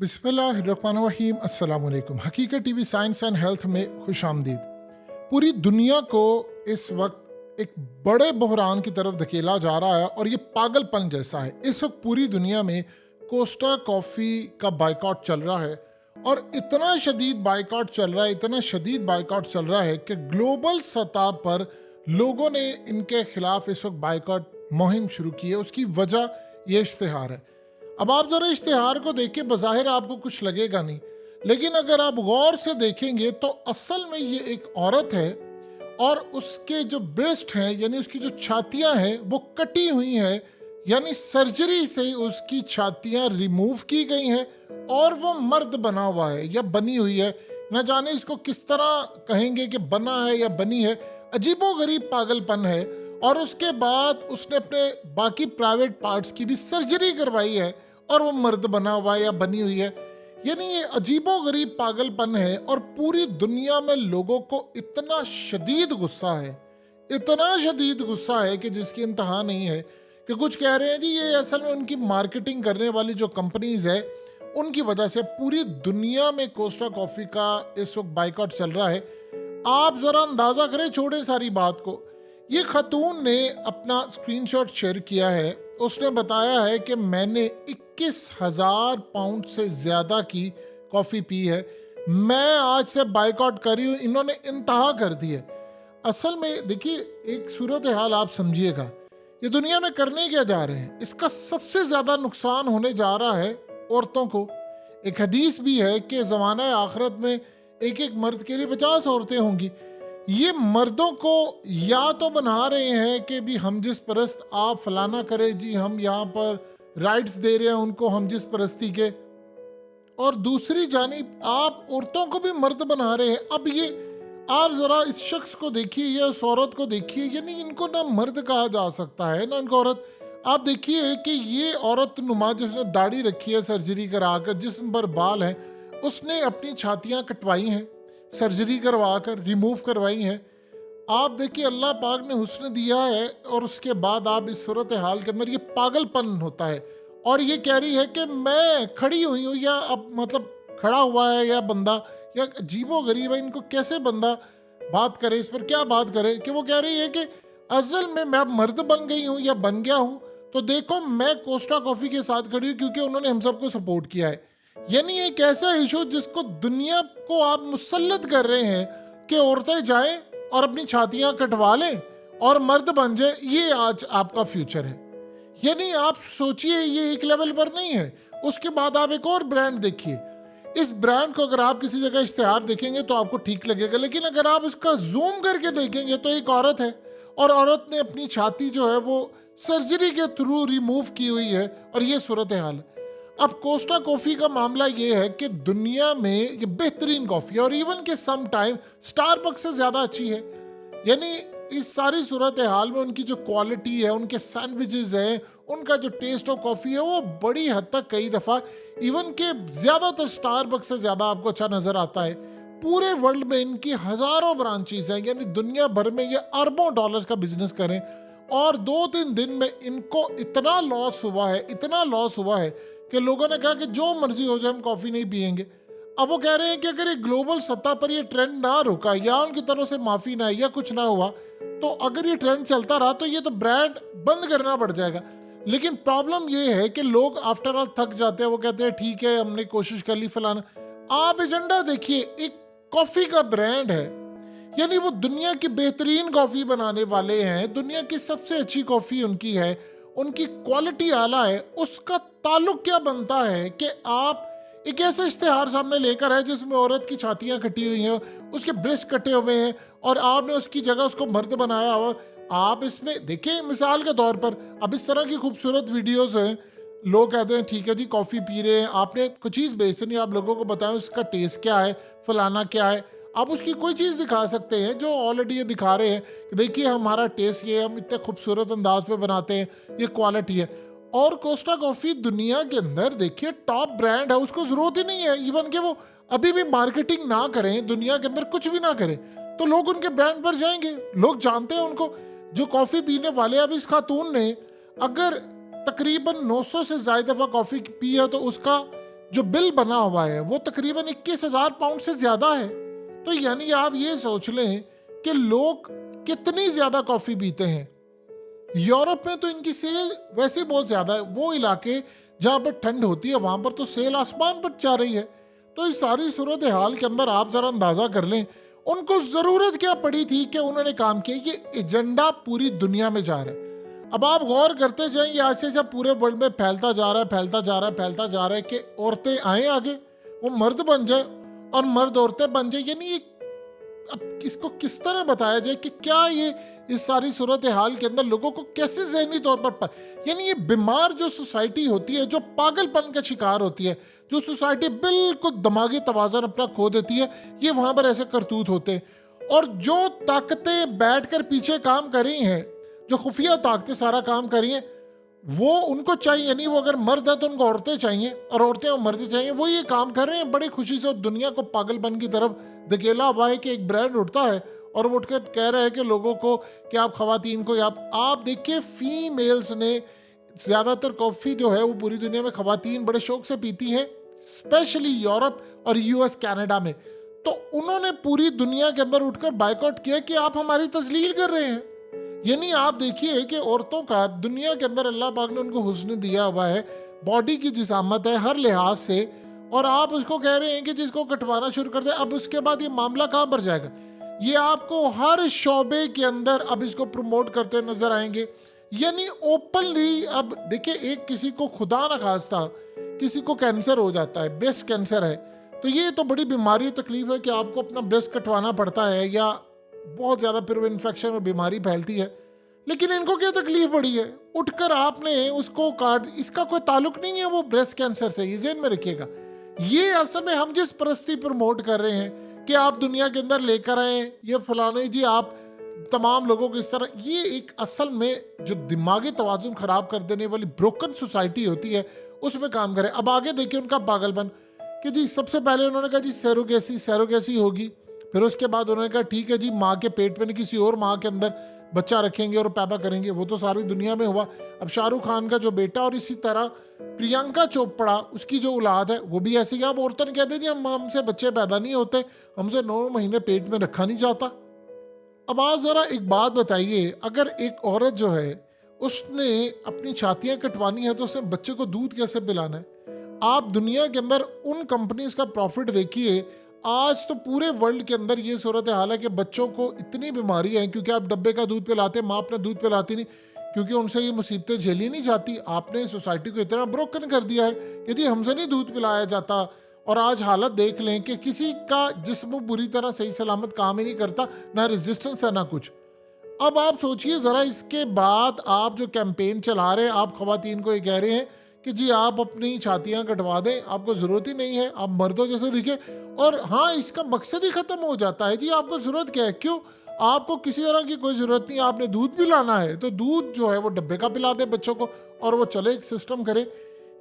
बिस्मिल्लाहिर्रहमानिर्रहीम। अस्सलाम वालेकुम। हकीकत टीवी साइंस एंड हेल्थ में खुश आमदीद। पूरी दुनिया को इस वक्त एक बड़े बहरान की तरफ धकेला जा रहा है और ये पागलपन जैसा है। इस वक्त पूरी दुनिया में कोस्टा कॉफ़ी का बाइकआउट चल रहा है और इतना शदीद बाइकआउट चल रहा है, इतना शदीद बाइकआउट चल रहा है कि ग्लोबल सतह पर लोगों ने इनके खिलाफ इस वक्त बाइकआउट मुहिम शुरू की है। उसकी वजह ये इश्तिहार है। अब आप ज़रा इश्तिहार को देख के बज़ाहिर आपको कुछ लगेगा नहीं, लेकिन अगर आप गौर से देखेंगे तो असल में ये एक औरत है और उसके जो ब्रेस्ट हैं यानी उसकी जो छातियां हैं वो कटी हुई हैं, यानी सर्जरी से उसकी छातियां रिमूव की गई हैं और वो मर्द बना हुआ है या बनी हुई है। न जाने इसको किस तरह कहेंगे कि बना है या बनी है, अजीबोगरीब पागलपन है। और उसके बाद उसने अपने बाकी प्राइवेट पार्ट्स की भी सर्जरी करवाई है और वो मर्द बना हुआ है या बनी हुई है। यानी ये अजीबोगरीब पागलपन है और पूरी दुनिया में लोगों को इतना शदीद गुस्सा है, इतना शदीद गुस्सा है कि जिसकी इंतहा नहीं है। कि कुछ कह रहे हैं जी ये असल में उनकी मार्केटिंग करने वाली जो कंपनीज है उनकी वजह से पूरी दुनिया में कोस्टा कॉफ़ी का इस वक्त बाइकआउट चल रहा है। आप ज़रा अंदाज़ा करें, छोड़े सारी बात को। ये खतून ने अपना स्क्रीनशॉट शेयर किया है। उसने बताया है कि मैंने 21,000 पाउंड से ज़्यादा की कॉफ़ी पी है, मैं आज से बाइकआउट कर रही हूँ। इन्होंने इंतहा कर दी है। असल में देखिए, एक सूरत हाल आप समझिएगा, ये दुनिया में करने क्या जा रहे हैं, इसका सबसे ज़्यादा नुकसान होने जा रहा है औरतों को। एक हदीस भी है कि ज़माना आखिरत में एक एक मर्द के लिए 50 औरतें होंगी। ये मर्दों को या तो बना रहे हैं कि भी हम जिस परस्त, आप फलाना करें जी, हम यहाँ पर राइट्स दे रहे हैं उनको हम जिस परस्ती के, और दूसरी जानिब आप औरतों को भी मर्द बना रहे हैं। अब ये आप ज़रा इस शख्स को देखिए या उस औरत को देखिए, यानी इनको ना मर्द कहा जा सकता है ना इनको औरत। आप देखिए कि ये औरत नुमा जिसने दाढ़ी रखी है सर्जरी करा कर, जिस्म पर बाल है, उसने अपनी छातियाँ कटवाई हैं, सर्जरी करवा कर रिमूव करवाई हैं। आप देखिए अल्लाह पाक ने हुस्न दिया है और उसके बाद आप इस सूरत हाल के अंदर ये पागलपन होता है। और ये कह रही है कि मैं खड़ी हुई हूँ, या अब मतलब खड़ा हुआ है या बंदा, या अजीबो गरीब है। इनको कैसे बंदा बात करे, इस पर क्या बात करे कि वो कह रही है कि असल में मैं अब मर्द बन गई हूँ या बन गया हूँ, तो देखो मैं कोस्टा कॉफ़ी के साथ खड़ी हूँ क्योंकि उन्होंने हम सबको सपोर्ट किया है। यानी एक ऐसा इशू जिसको दुनिया को आप मुसल्लत कर रहे हैं कि औरतें जाएं और अपनी छातियां कटवा लें और मर्द बन जाए, ये आज आपका फ्यूचर है। यानी आप सोचिए ये एक लेवल पर नहीं है। उसके बाद आप एक और ब्रांड देखिए। इस ब्रांड को अगर आप किसी जगह इश्तिहार देखेंगे तो आपको ठीक लगेगा, लेकिन अगर आप इसका जूम करके देखेंगे तो एक औरत है और औरत ने अपनी छाती जो है वो सर्जरी के थ्रू रिमूव की हुई है और ये सूरत हाल है। अब कोस्टा कॉफ़ी का मामला ये है कि दुनिया में ये बेहतरीन कॉफ़ी है और इवन के सम टाइम स्टारबक्स से ज़्यादा अच्छी है। यानी इस सारी सूरत हाल में उनकी जो क्वालिटी है, उनके सैंडविचेस हैं, उनका जो टेस्ट ऑफ कॉफ़ी है वो बड़ी हद तक कई दफ़ा इवन के ज़्यादातर स्टारबक्स से ज़्यादा आपको अच्छा नज़र आता है। पूरे वर्ल्ड में इनकी हज़ारों ब्रांचेस हैं, यानी दुनिया भर में ये अरबों डॉलर्स का बिजनेस करें। और 2-3 दिन में इनको इतना लॉस हुआ है, इतना लॉस हुआ है कि लोगों ने कहा कि जो मर्जी हो जाए हम कॉफ़ी नहीं पियेंगे। अब वो कह रहे हैं कि अगर एक ग्लोबल सतह पर ये ट्रेंड ना रुका या उनकी तरफ से माफ़ी ना आई या कुछ ना हुआ, तो अगर ये ट्रेंड चलता रहा तो ये तो ब्रांड बंद करना पड़ जाएगा। लेकिन प्रॉब्लम ये है कि लोग आफ्टर ऑल थक जाते हैं। वो कहते हैं ठीक है हमने कोशिश कर ली फलाना। आप एजेंडा देखिए, एक कॉफ़ी का ब्रांड है, यानी वो दुनिया की बेहतरीन कॉफ़ी बनाने वाले हैं, दुनिया की सबसे अच्छी कॉफ़ी उनकी है, उनकी क्वालिटी आला है। उसका ताल्लुक क्या बनता है कि आप एक ऐसा इश्तिहार सामने लेकर आए जिसमें औरत की छातियां कटी हुई हैं, उसके ब्रेस्ट कटे हुए हैं और आपने उसकी जगह उसको मर्द बनाया। और आप इसमें देखिए मिसाल के तौर पर अब इस तरह की खूबसूरत वीडियोस हैं, लोग कहते हैं ठीक है जी कॉफ़ी पी रहे हैं, आपने कुछ चीज़ बेचनी, आप लोगों को बताएं उसका टेस्ट क्या है, फलाना क्या है। आप उसकी कोई चीज़ दिखा सकते हैं जो ऑलरेडी ये दिखा रहे हैं कि देखिए हमारा टेस्ट ये, हम इतने खूबसूरत अंदाज पे बनाते हैं, ये क्वालिटी है। और कोस्टा कॉफ़ी दुनिया के अंदर देखिए टॉप ब्रांड है, उसको ज़रूरत ही नहीं है इवन कि वो अभी भी मार्केटिंग ना करें, दुनिया के अंदर कुछ भी ना करें, तो लोग उनके ब्रांड पर जाएंगे, लोग जानते हैं उनको। जो कॉफ़ी पीने वाले, अब इस खातून ने अगर तकरीबन 900 से ज़्यादा दफ़ा कॉफ़ी पी है तो उसका जो बिल बना हुआ है वो तकरीबन 21,000 पाउंड से ज्यादा है। तो यानी आप ये सोच लें कि लोग कितनी ज्यादा कॉफी पीते हैं। यूरोप में तो इनकी सेल वैसे ही बहुत ज्यादा है, वो इलाके जहां पर ठंड होती है वहां पर तो सेल आसमान पर जा रही है। तो इस सारी सूरत हाल के अंदर आप जरा अंदाजा कर लें उनको जरूरत क्या पड़ी थी कि उन्होंने काम किया। ये एजेंडा पूरी दुनिया में जा रहा है। अब आप गौर करते जाएं, ये आज से जब पूरे वर्ल्ड में फैलता जा रहा है, फैलता जा रहा है, फैलता जा रहा है कि औरतें आए आगे, वो मर्द बन जाए और मर्द औरतें बन जाए। यानी अब इसको किस तरह बताया जाए कि क्या ये इस सारी सूरत हाल के अंदर लोगों को कैसे जहनी तौर पर यानी ये बीमार जो सोसाइटी होती है, जो पागलपन का शिकार होती है, जो सोसाइटी बिल्कुल दिमागी तवाज़ुन अपना खो देती है, ये वहां पर ऐसे करतूत होते हैं। और जो ताकतें बैठकर पीछे काम कर रही हैं, जो खुफिया ताकतें सारा काम कर रही हैं, वो उनको चाहिए। यानी वो अगर मर्द है तो उनको औरतें चाहिए और औरतें और मर्द चाहिए, वो ये काम कर रहे हैं बड़ी खुशी से। और दुनिया को पागलपन की तरफ धकेला हुआ है कि एक ब्रांड उठता है और वो उठकर कह रहा है कि लोगों को कि आप खवातीन को आप देखिए फीमेल्स ने ज़्यादातर कॉफ़ी जो है वो पूरी दुनिया में खवातीन बड़े शौक से पीती हैं, स्पेशली यूरोप और यूएस कनाडा में। तो उन्होंने पूरी दुनिया के अंदर उठकर बायकॉट किया कि आप हमारी तजलील कर रहे हैं। यानी आप देखिए कि औरतों का दुनिया के अंदर अल्लाह पाक ने उनको हुस्न दिया हुआ है, बॉडी की जिसामत है हर लिहाज से, और आप उसको कह रहे हैं कि जिसको कटवाना शुरू कर दे। अब उसके बाद ये मामला कहाँ पर जाएगा? ये आपको हर शोबे के अंदर अब इसको प्रमोट करते नजर आएंगे। यानी ओपनली अब देखिए, एक किसी को खुदा न खास्ता किसी को कैंसर हो जाता है, ब्रेस्ट कैंसर है, तो ये तो बड़ी बीमारी तकलीफ है कि आपको अपना ब्रेस्ट कटवाना पड़ता है या बहुत ज़्यादा फिर वो इन्फेक्शन और बीमारी फैलती है। लेकिन इनको क्या तकलीफ पड़ी है? उठकर आपने उसको काट, इसका कोई ताल्लुक नहीं है वो ब्रेस्ट कैंसर से, ये ज़हन में रखिएगा। ये असल में हम जिस परस्ती प्रमोट कर रहे हैं कि आप दुनिया के अंदर लेकर आए, ये फलाने जी आप तमाम लोगों को इस तरह, ये एक असल में जो दिमागी तवाज़ुन ख़राब कर देने वाली ब्रोकन सोसाइटी होती है उसमें काम करें। अब आगे देखिए उनका पागलपन कि जी सबसे पहले उन्होंने कहा जी सैरोगेसी होगी, फिर उसके बाद उन्होंने कहा ठीक है जी माँ के पेट में नहीं किसी और माँ के अंदर बच्चा रखेंगे और पैदा करेंगे। वो तो सारी दुनिया में हुआ। अब शाहरुख खान का जो बेटा और इसी तरह प्रियंका चोपड़ा उसकी जो औलाद है वो भी ऐसी। अब औरतों ने कहते जी हमसे बच्चे पैदा नहीं होते, हमसे 9 महीने पेट में रखा नहीं जाता। अब आप ज़रा एक बात बताइए, अगर एक औरत जो है उसने अपनी छातियाँ कटवानी है तो उसने बच्चे को दूध कैसे पिलाना है? आप दुनिया के अंदर उन कंपनीज का प्रॉफिट देखिए। आज तो पूरे वर्ल्ड के अंदर ये सूरत हाल है कि बच्चों को इतनी बीमारी है क्योंकि आप डब्बे का दूध पिलाते, माँ अपना दूध पिलाती नहीं क्योंकि उनसे ये मुसीबतें झेली नहीं जाती। आपने सोसाइटी को इतना ब्रोकन कर दिया है कि जी हमसे नहीं दूध पिलाया जाता। और आज हालत देख लें कि किसी का जिस्म बुरी तरह सही सलामत काम ही नहीं करता, ना रेजिस्टेंस है ना कुछ। अब आप सोचिए ज़रा, इसके बाद आप जो कैंपेन चला रहे हैं, आप खवातीन को ये कह रहे हैं कि जी आप अपनी छातियाँ कटवा दें, आपको ज़रूरत ही नहीं है, आप मर्दों जैसे दिखे। और हाँ, इसका मकसद ही ख़त्म हो जाता है। जी आपको ज़रूरत क्या है? क्यों? आपको किसी तरह की कोई ज़रूरत नहीं, आपने दूध पिलाना है तो दूध जो है वो डब्बे का पिला दे बच्चों को और वो चले एक सिस्टम करे।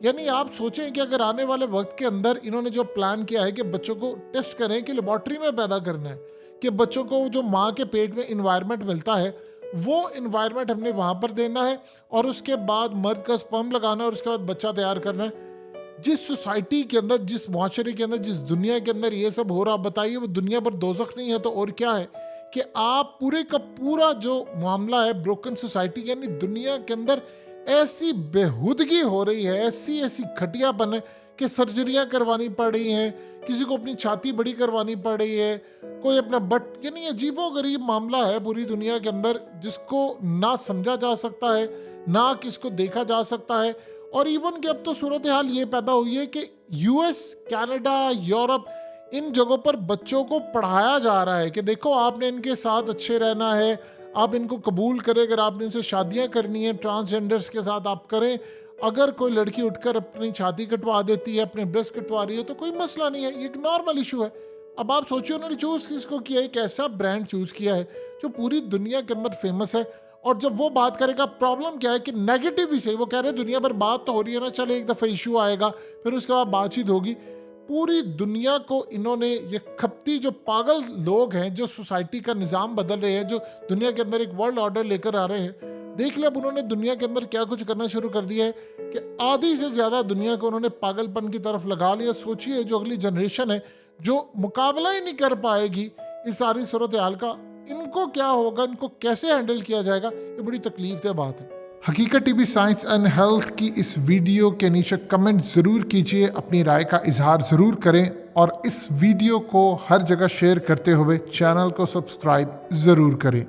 यानी आप सोचें कि अगर आने वाले वक्त के अंदर इन्होंने जो प्लान किया है कि बच्चों को टेस्ट करें कि लेबॉर्ट्री में पैदा करना है, कि बच्चों को जो माँ के पेट में इन्वायरमेंट मिलता है वो इन्वायरमेंट हमने वहाँ पर देना है और उसके बाद मर्द का स्पर्म लगाना है और उसके बाद बच्चा तैयार करना है। जिस सोसाइटी के अंदर, जिस माशरे के अंदर, जिस दुनिया के अंदर ये सब हो रहा, बताइए वो दुनिया भर दोज़ख नहीं है तो और क्या है? कि आप पूरे का पूरा जो मामला है ब्रोकन सोसाइटी, यानी दुनिया के अंदर ऐसी बेहुदगी हो रही है, ऐसी घटियापन है कि सर्जरियां करवानी पड़ रही हैं, किसी को अपनी छाती बड़ी करवानी पड़ रही है, कोई अपना बट, यानी अजीबोगरीब मामला है पूरी दुनिया के अंदर जिसको ना समझा जा सकता है ना किसको देखा जा सकता है। और इवन कि अब तो सूरत हाल ये पैदा हुई है कि यूएस, कनाडा, यूरोप, इन जगहों पर बच्चों को पढ़ाया जा रहा है कि देखो आपने इनके साथ अच्छे रहना है, आप इनको कबूल करें, अगर आपने इनसे शादियां करनी है ट्रांसजेंडर्स के साथ आप करें। अगर कोई लड़की उठकर अपनी छाती कटवा देती है, अपने ब्रेस्ट कटवा रही है तो कोई मसला नहीं है, ये एक नॉर्मल इशू है। अब आप सोचिए उन्होंने चूज़ किसको किया है, एक ऐसा ब्रांड चूज़ किया है जो पूरी दुनिया के अंदर फेमस है। और जब वो बात करेगा, प्रॉब्लम क्या है कि नेगेटिव भी सही, वो कह रहे हैं दुनिया भर बात तो हो रही है ना, चले एक दफ़ा इशू आएगा फिर उसके बाद बातचीत होगी। पूरी दुनिया को इन्होंने ये खपती जो पागल लोग हैं जो सोसाइटी का निज़ाम बदल रहे हैं, जो दुनिया के अंदर एक वर्ल्ड ऑर्डर लेकर आ रहे हैं, देख लिया अब उन्होंने दुनिया के अंदर क्या कुछ करना शुरू कर दिया है कि आधी से ज़्यादा दुनिया को उन्होंने पागलपन की तरफ लगा लिया। सोचिए जो अगली जनरेशन है जो मुकाबला ही नहीं कर पाएगी इस सारी सूरत हाल का, इनको क्या होगा, इनको कैसे हैंडल किया जाएगा, ये बड़ी तकलीफदेह बात है। हकीकत टीवी साइंस एंड हेल्थ की इस वीडियो के नीचे कमेंट ज़रूर कीजिए, अपनी राय का इजहार ज़रूर करें और इस वीडियो को हर जगह शेयर करते हुए चैनल को सब्सक्राइब ज़रूर करें।